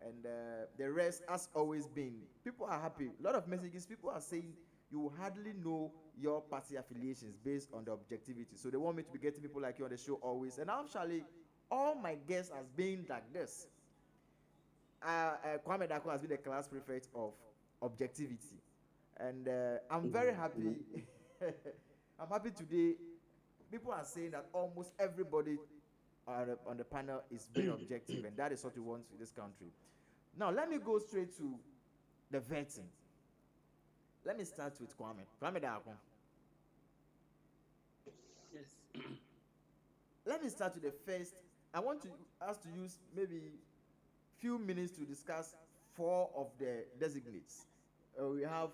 and the rest has always been. People are happy. A lot of messages, people are saying you will hardly know your party affiliations based on the objectivity. So they want me to be getting people like you on the show always. And actually, all my guests has been like this. Kwame Darko has been the class prefect of objectivity. And I'm very happy. I'm happy today. People are saying that almost everybody on the panel is being objective, and that is what we want in this country. Now, let me go straight to the vetting. Let me start with Kwame. Kwame Darko. Yes. Let me start with the first. I want us to use maybe few minutes to discuss 4 of the designates. We have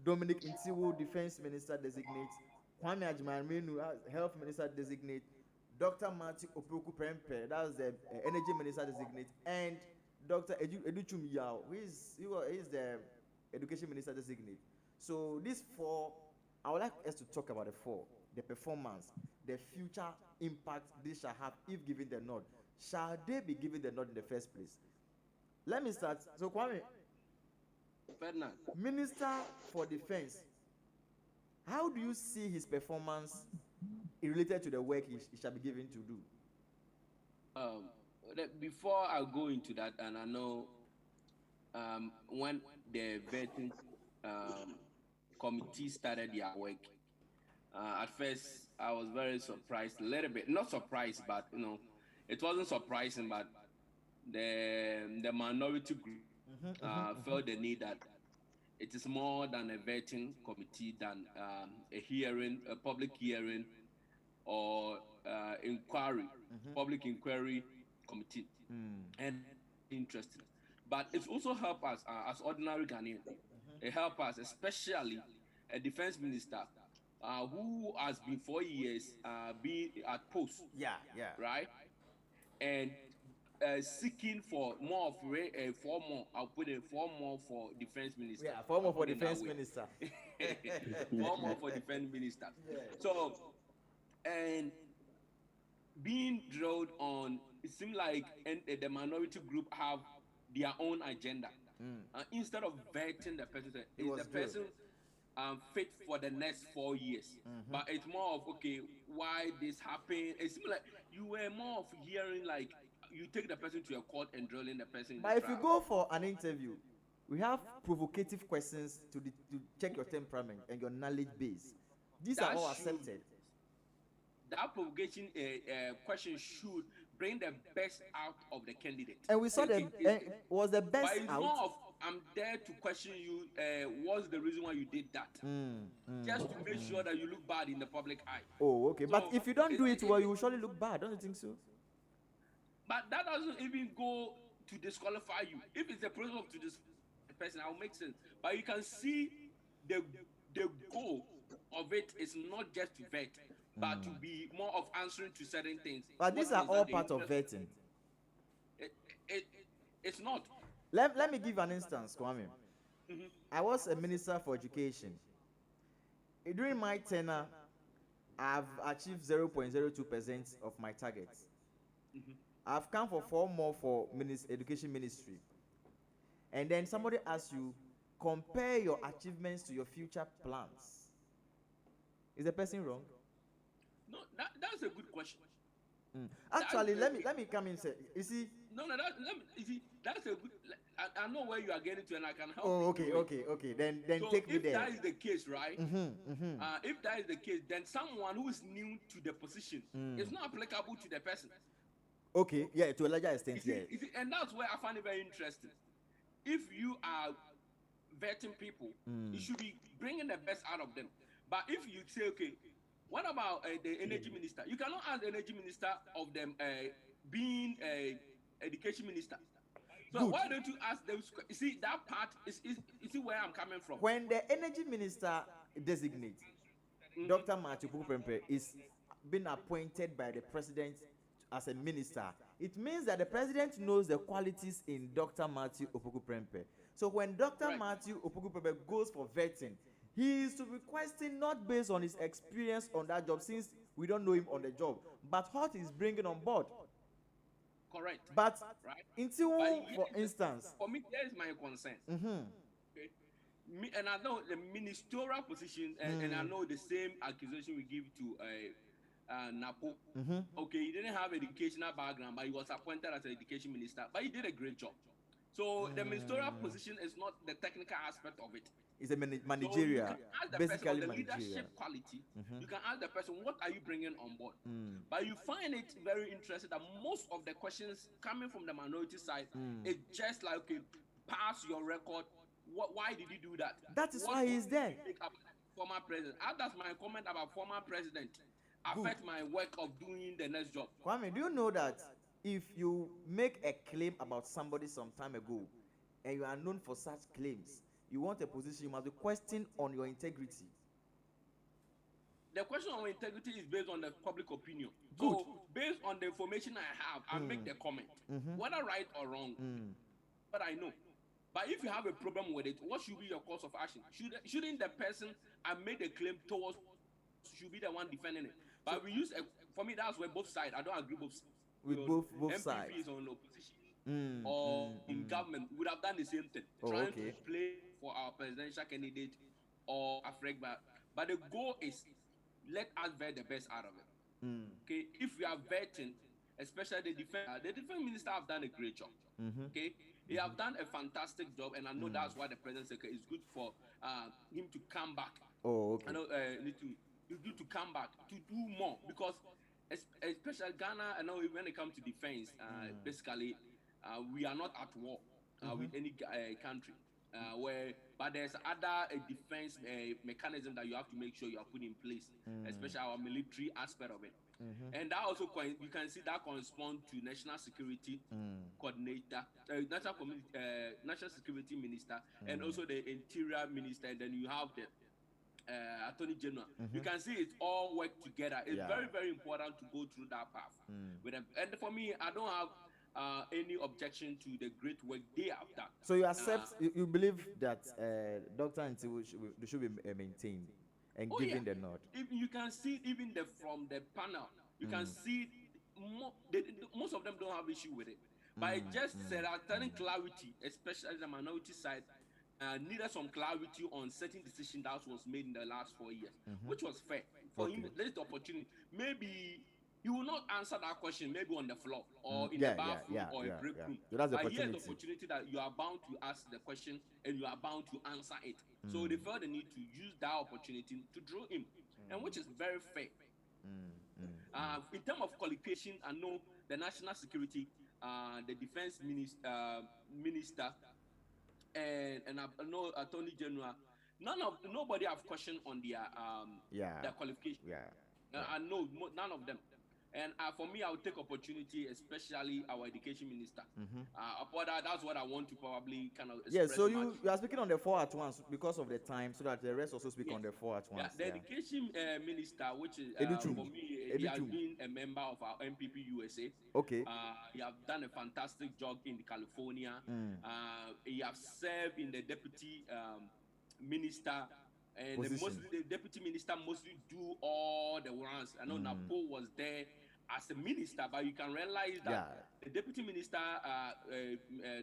Dominic Intiwo, Defense Minister designate, Kwame Ajimanmenu, Health Minister designate, Dr. Matthew Opoku Prempeh, that's the Energy Minister designate, and Dr. Educhum Yao, who is the Education Minister designate. So these 4, I would like us to talk about the 4, the performance, the future impact they shall have if given the nod. Shall they be given the nod in the first place? Let me start. So Kwame, Ferdinand. Minister for Defense, how do you see his performance related to the work he shall be given to do? Before I go into that, and I know when the vetting committee started their work, at first I was very surprised, a little bit, not surprised, but it wasn't surprising, but the minority group felt the need that it is more than a vetting committee than a hearing, a public hearing, or inquiry, public inquiry committee, and interesting. But it also helps us as ordinary Ghanaians. It helps us, especially a defense minister who has been 4 years being at post. Yeah. Right, and seeking for more of 4 more. I'll put in 4 more for defense minister. Yeah, 4 more for defense minister. 4 more for defense minister. Yeah. So, and being drilled on, it seems like the minority group have their own agenda. Instead of vetting the person, is the person fit for the next 4 years? But it's more of, okay, why this happened? It seems like you were more of hearing like you take the person to a court and drilling the person. But if you go for an interview, we have provocative questions to check your temperament and your knowledge base. These are all accepted. That provocation question should bring the best out of the candidate. And we saw was the best but it's out. More of, I'm there to question you. What's the reason why you did that? Just to make sure that you look bad in the public eye. Oh, okay. So, but if you don't do it well, you will surely look bad. Don't you think so? But that doesn't even go to disqualify you. If it's a process to this person, I'll make sense. But you can see the goal of it is not just to vet, but to be more of answering to certain things. But these are all part of vetting. It's not. Let me give an instance, Kwame. I was a minister for education. During my tenure, I've achieved 0.02% of my targets. I've come for 4 more for education ministry. And then somebody asks you, compare your achievements to your future plans. Is the person wrong? No, that's a good question. Actually, let me come in and say, you see. You see, that's a good. I know where you are getting to, and I can help. Oh, okay. Then so take me there. If that is the case, right? If that is the case, then someone who is new to the position is not applicable to the person. Okay, yeah, to a larger extent, yeah. And that's where I find it very interesting. If you are vetting people, you should be bringing the best out of them. But if you say, okay, what about the energy minister? You cannot ask the energy minister of them being a education minister. So good. Why don't you ask them? You see, that part is you see where I'm coming from. When the energy minister designates Dr. Matthew Prempeh is being appointed by the president as a minister, it means that the president knows the qualities in Dr. Matthew Opoku Prempeh. So when Dr. Matthew Opoku Prempeh goes for vetting, he is to be questioned not based on his experience on that job, since we don't know him on the job, but what he's bringing on board. correct, But right? But Intiwo, for yes, instance, for me, there is my concern. Okay, me and I know the ministerial position, and I know the same accusation we give to Napo. Okay, he didn't have educational background, but he was appointed as an education minister. But he did a great job. So the ministerial position is not the technical aspect of it. it's a So you managerial, can ask the person on basically the managerial. leadership quality. You can ask the person, what are you bringing on board? But you find it very interesting that most of the questions coming from the minority side is just like, okay, pass your record. Why did you do that? That is What why he comment is did there. you make about former president? How does my comment about former president Good. affect my work of doing the next job? Kwame, do you know that if you make a claim about somebody some time ago and you are known for such claims, you want a position, you must be questioned on your integrity. The question of integrity is based on the public opinion. Good. So, based on the information I have, I make the comment, whether right or wrong, but I know. But if you have a problem with it, what should be your course of action? Shouldn't the person I made the claim towards should be the one defending it? But we use for me that's where both sides. I don't agree both. With both sides. MPP is on opposition or in government. We would have done the same thing, Oh, trying okay. to play for our presidential candidate or Africa. But the goal is let us vet the best out of it. Okay, if we are vetting, especially the defense minister have done a great job. Okay, they have done a fantastic job, and I know that's why the president said it's good for him to come back. Oh, okay. I know it's good to come back to do more because especially Ghana. I know when it comes to defense, basically we are not at war with any country. But there's other defense mechanism that you have to make sure you are put in place, especially our military aspect of it. And that also you can see that corresponds to national security coordinator, national security minister, and also the interior minister. And then you have the attorney general. You can see it all work together. It's very, very important to go through that path with them. And for me, I don't have any objection to the great work they have done. So you accept, you believe that Dr. Ntiwo should be maintained and given the nod? Even you can see even from the panel, you can see most of them don't have issue with it. But it just said certain clarity, especially the minority side, needed some clarity on certain decision that was made in the last 4 years, which was fair for him. Let the opportunity. Maybe he will not answer that question, maybe on the floor or in the bathroom or a break room. So that's the but here's opportunity. the opportunity that you are bound to ask the question and you are bound to answer it. So they felt the need to use that opportunity to draw him, and which is very fair. In terms of qualification, I know the national security, the defense minister, and I know attorney general. Nobody have question on their qualification. I know none of them. And for me, I would take opportunity, especially our education minister. That's what I want to probably kind of express. So you are speaking on the four at once because of the time, so that the rest also speak on the four at once. The education minister, which is for me, he has been a member of our NPP USA. Okay. He have done a fantastic job in California. He have served in the deputy minister. And the deputy minister mostly do all the rounds. I know Napo was there as a minister, but you can realize that the deputy minister,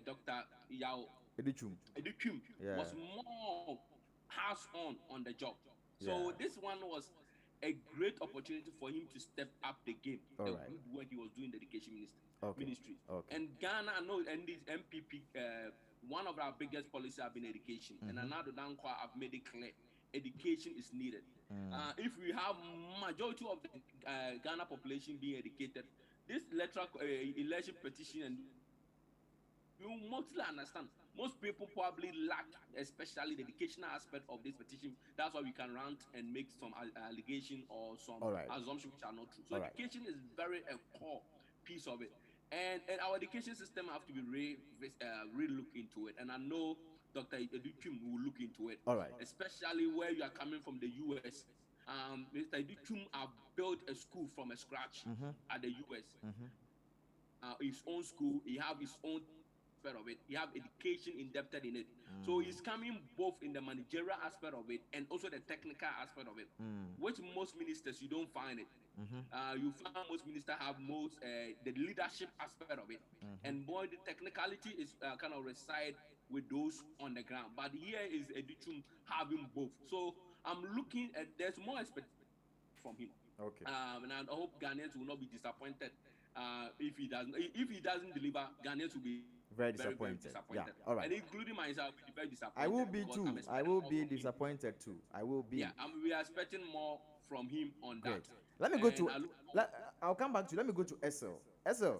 Dr. Yao Edichum, was more hands-on the job. So this one was a great opportunity for him to step up the game. The good work he was doing in the education ministry. And Ghana, I know, and this MPP, one of our biggest policies have been education. And another Dankwa have made it clear. Education is needed. If we have majority of the Ghana population being educated, this electoral election petition, and you mostly understand, most people probably lack, especially the educational aspect of this petition. That's why we can rant and make some allegation or some assumptions which are not true. So education is very a core piece of it. And our education system have to be re-look into it. And I know Dr. Edichum will look into it. Especially where you are coming from the US. Mr. Edichum have built a school from scratch at the US. His own school, he have his own aspect of it. You have education indebted in it. So he's coming both in the managerial aspect of it and also the technical aspect of it, which most ministers you don't find it. You find most ministers have most the leadership aspect of it, and boy, the technicality is kind of reside with those on the ground. But here is Edichum having both. So I'm looking at there's more expectation from him. Okay. And I hope Ghanaians will not be disappointed if he doesn't. If he doesn't deliver, Ghanaians will be Very very, very disappointed. disappointed. Yeah. All right. And including myself, will be very disappointed. I will be because too. I'm I expecting will more be from him. disappointed too. I will be. Yeah, we are expecting more from him on Great. that. Let me go And to. I look I'll come back to you. Let me go to SL. SL.